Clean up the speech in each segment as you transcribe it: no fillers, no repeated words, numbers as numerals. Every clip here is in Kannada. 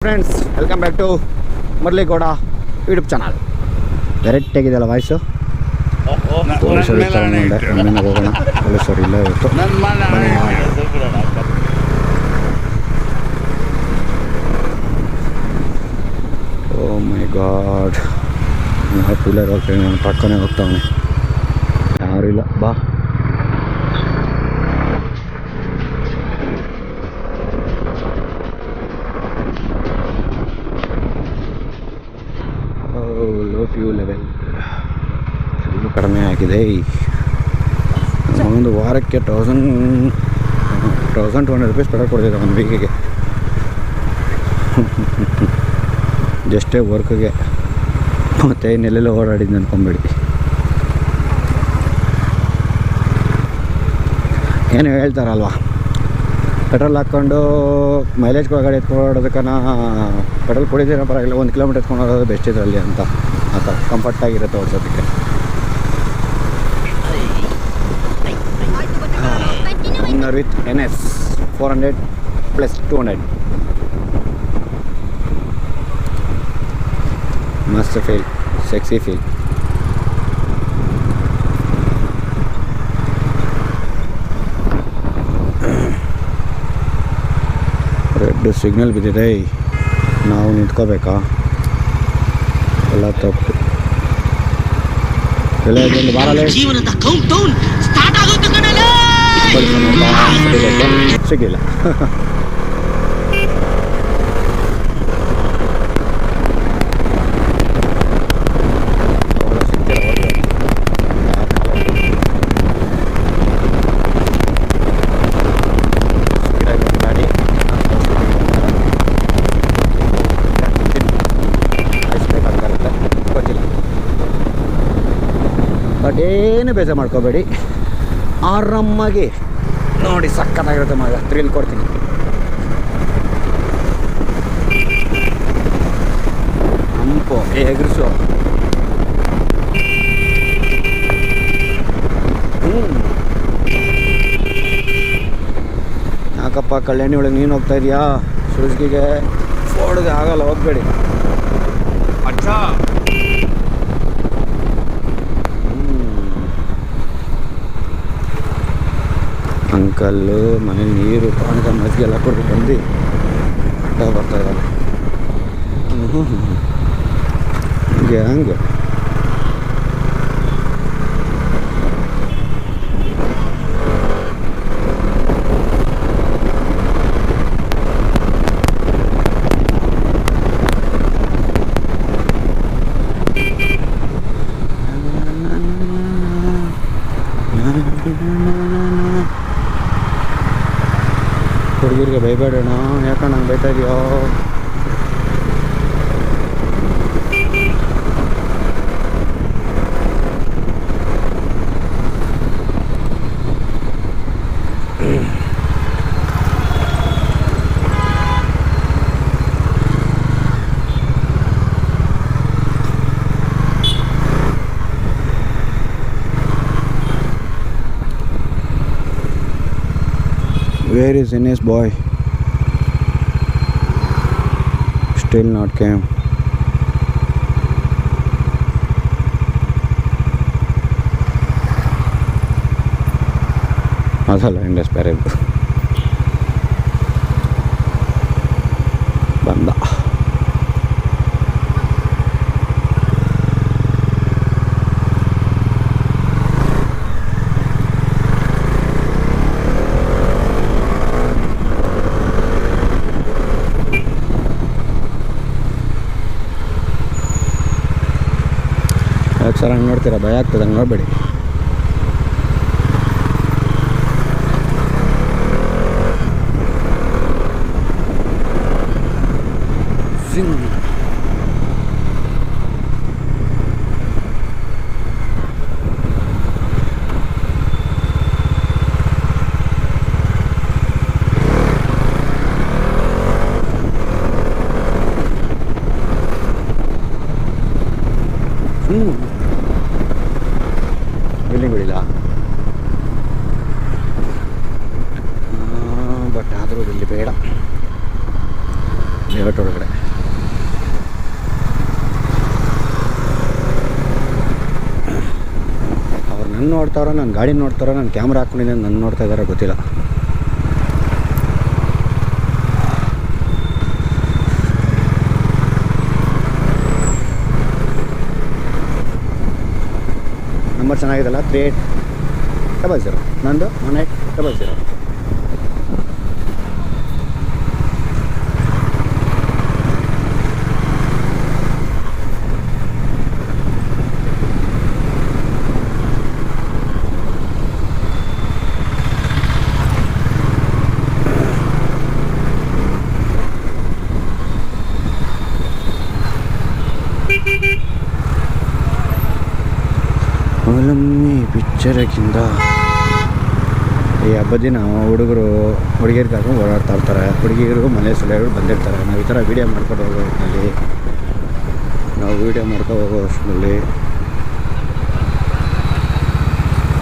Friends, welcome back to Murali Gowda YouTube channel. Variety ಆಗಿದೆಯಲ್ಲ ವಾಯ್ಸು. ಪೊಲೀಸರು ಇರ್ತಾರೆ ಮುಂದೆ, ಮುಂದಿನ ಹೋಗೋಣ. ಪೊಲೀಸರು ಇಲ್ಲ ಇವತ್ತು. ಓ ಮೈ ಗಾಡ್, ನಾವು ಟೂ ವೀಲರ್ ಹೋಗ್ತೀನಿ, ನಾನು ಟ್ರಕ್ಕನೇ ಹೋಗ್ತಾವನೆ, ಯಾರೂ ಇಲ್ಲ. ಬಾ ಲೋ ಫ್ಯೂ ಲೆವೆಲ್ ಫುಲ್ಲು ಕಡಿಮೆ ಆಗಿದೆ. ಒಂದು ವಾರಕ್ಕೆ 1200 ರೂಪೀಸ್ ಪೆಟ್ರೋಲ್ ಕೊಡ್ತಿದ್ದೆ ಒಂದು ವೀಕಿಗೆ. ಜಸ್ಟೇ ವರ್ಕ್ಗೆ, ಮತ್ತು ಇನ್ನೆಲ್ಲೆಲ್ಲ ಓಡಾಡಿದ್ದು ಅನ್ಕೊಂಬೇಡಿ. ಏನು ಹೇಳ್ತಾರಲ್ವ, ಪೆಟ್ರೋಲ್ ಹಾಕ್ಕೊಂಡು ಮೈಲೇಜ್ ಗಾಡಿ ಎತ್ಕೊಂಡೋದಕ್ಕನ ಪೆಟ್ರೋಲ್ ಕುಡಿದಿರೋ ಪರವಾಗಿಲ್ಲ, 1 ಕಿಲೋಮೀಟರ್ ಎತ್ಕೊಂಡು ಹೋಗೋದು ಬೆಸ್ಟ್ ಇದರಲ್ಲಿ ಅಂತ. ಆ ಥರ ಕಂಫರ್ಟಾಗಿರುತ್ತೆ ಓಡಿಸೋದಕ್ಕೆ. Dominar with NS 400 plus 200. ಮಸ್ತ್ feel, sexy feel. Red signal ಬಿದ್ದಿದೆ, ನಾವು ನಿಂತ್ಕೋಬೇಕಾ? ಎಲ್ಲ ತಪ್ಪು. ಜೀವನದ ಕೌಂಟ್ ಡೌನ್ ಸ್ಟಾರ್ಟ್ ಆಗುತ್ತೆ ಕಣಲೇ. ಸಿಗಿಲ್ಲ. ಬಟ್ ಏನು ಬೇಜಾರು ಮಾಡ್ಕೋಬೇಡಿ, ಆರಾಮಾಗಿ ನೋಡಿ, ಸಕ್ಕತ್ತಾಗಿರುತ್ತೆ ಮಗ. ಥ್ರಿಲ್ ಕೊಡ್ತೀನಿ. ಹಂಪು ಎಗರಿಸು. ಯಾಕಪ್ಪ ಕಲ್ಯಾಣಿ ಒಳಗೆ ನೀನು ಹೋಗ್ತಾ ಇದೆಯಾ? ಸುಳ್ಸ್ಗಿಗೆ ಫೋಡ್ಗೆ ಆಗಲ್ಲ, ಹೋಗ್ಬೇಡಿ. ಅಂಕಲ್ಲು ಮನೇಲಿ ನೀರು ಪಾನಕ ಮಜ್ಜಿಗೆ ಎಲ್ಲ ಕೊಟ್ಟು ಬಂದು ಬರ್ತಾ ಇದ್ದಾರೆ. ಹಂಗೆ ಹಂಗೆ ಹುಡುಗಿರಿಗೆ ಬೈಬೇಡೋಣ. ಯಾಕಂದ್ರೆ ನಂಗೆ ಬೈತಾ ಇದೆಯೋ? Where is NS boy? Still not came. ಅದಲ್ಲ ಇಂಡಸ್ ಬೇರೆ ಬಂದ. ಯಾಕೆ ಸರ್ ಹಂಗೆ ನೋಡ್ತೀರಾ? ಭಯ ಆಗ್ತದೆ, ಹಂಗೆ ನೋಡಬೇಡಿ. ಬಿಲ್ಲಿಂಗ್ ಬಿಡಿಲ್ಲ, ಬಟ್ ಆದರೂ ಇಲ್ಲಿ ಬೇಡ. ಲೇಔಟ್ ಒಳಗಡೆ ನನ್ನ ನೋಡ್ತಾರೋ, ನನ್ನ ಗಾಡಿ ನೋಡ್ತಾರೋ, ನನ್ನ ಕ್ಯಾಮ್ರಾ ಹಾಕ್ಕೊಂಡಿದ್ದೀನಿ ನನ್ನ ನೋಡ್ತಾ ಇದ್ದಾರೋ ಗೊತ್ತಿಲ್ಲ. ನಂಬರ್ ಚೆನ್ನಾಗಿದೆಲ್ಲ, 3800. ನಂದು 1800. ಅವಲಮ್ಮಿ ಪಿಕ್ಚರ್ಗಿಂತ ಈ ಹಬ್ಬದ ದಿನ ಹುಡುಗರು ಹುಡುಗಿಯರು ಕರ್ಕೊಂಡು ಓಡಾಡ್ತಾ ಇರ್ತಾರೆ. ಹುಡುಗಿಯರು ಮನೆ ಸೊಳ್ಳೆಗಳು ಬಂದಿರ್ತಾರೆ. ನಾವು ಈ ಥರ ವೀಡಿಯೋ ಮಾಡ್ಕೊಂಡು ಹೋಗೋ ಹೊತ್ತಿನಲ್ಲಿ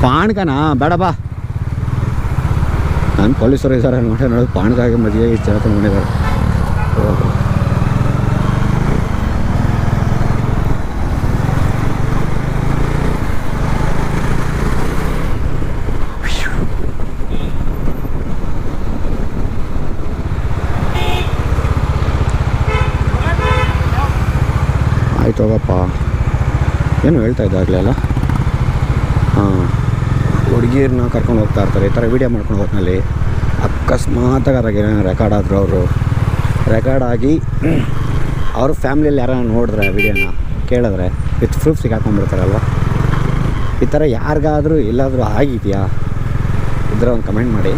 ಪಾಣ್ಕನ ಬೇಡ ಬಾ. ನಾನು ಪೊಲೀಸರು ಇದ್ದಾರೆ ನೋಡೋದು ಪಾಣ್ಕಾಗಿ ಮದುವೆ ಇಷ್ಟು ಜನ ತೊಗೊಂಡಿದ್ದಾರೆ. ಆಯ್ತು ಹೋಗಪ್ಪ. ಏನು ಹೇಳ್ತಾ ಇದ್ದಾಗಲೇ ಅಲ್ಲ. ಹಾಂ, ಹುಡುಗಿರನ್ನ ಕರ್ಕೊಂಡು ಹೋಗ್ತಾ ಇರ್ತಾರೆ. ಈ ಥರ ವೀಡಿಯೋ ಮಾಡ್ಕೊಂಡು ಹೋಗ್ನಲ್ಲಿ ಅಕಸ್ಮಾತಾಗಿ ಅದ್ರಾಗ ಏನೋ ರೆಕಾರ್ಡ್ ಆದರು. ಅವರು ರೆಕಾರ್ಡ್ ಆಗಿ ಅವ್ರ ಫ್ಯಾಮ್ಲಿಯಲ್ಲಿ ಯಾರು ನೋಡಿದ್ರೆ ವೀಡಿಯೋನ ಕೇಳಿದ್ರೆ ವಿತ್ ಪ್ರೂಫ್ ಸಿಗಾಕೊಂಡ್ಬಿಡ್ತಾರಲ್ವ. ಈ ಥರ ಯಾರಿಗಾದರೂ ಎಲ್ಲಾದರೂ ಆಗಿದೆಯಾ ಇದ್ರೆ ಒಂದು ಕಮೆಂಟ್ ಮಾಡಿ.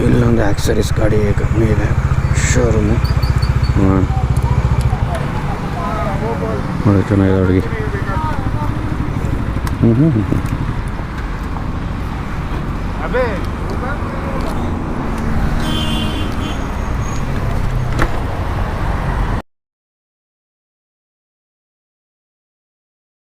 ಇಲ್ಲೊಂದು ಆಕ್ಸರೀಸ್ ಗಾಡಿ ಕಂಪ್ನಿ ಇದೆ, ಶೋರೂಮು. ನೋಡಿ ಚೆನ್ನಾಗಿದೆ ಹುಡುಗಿ. ಹ್ಞೂ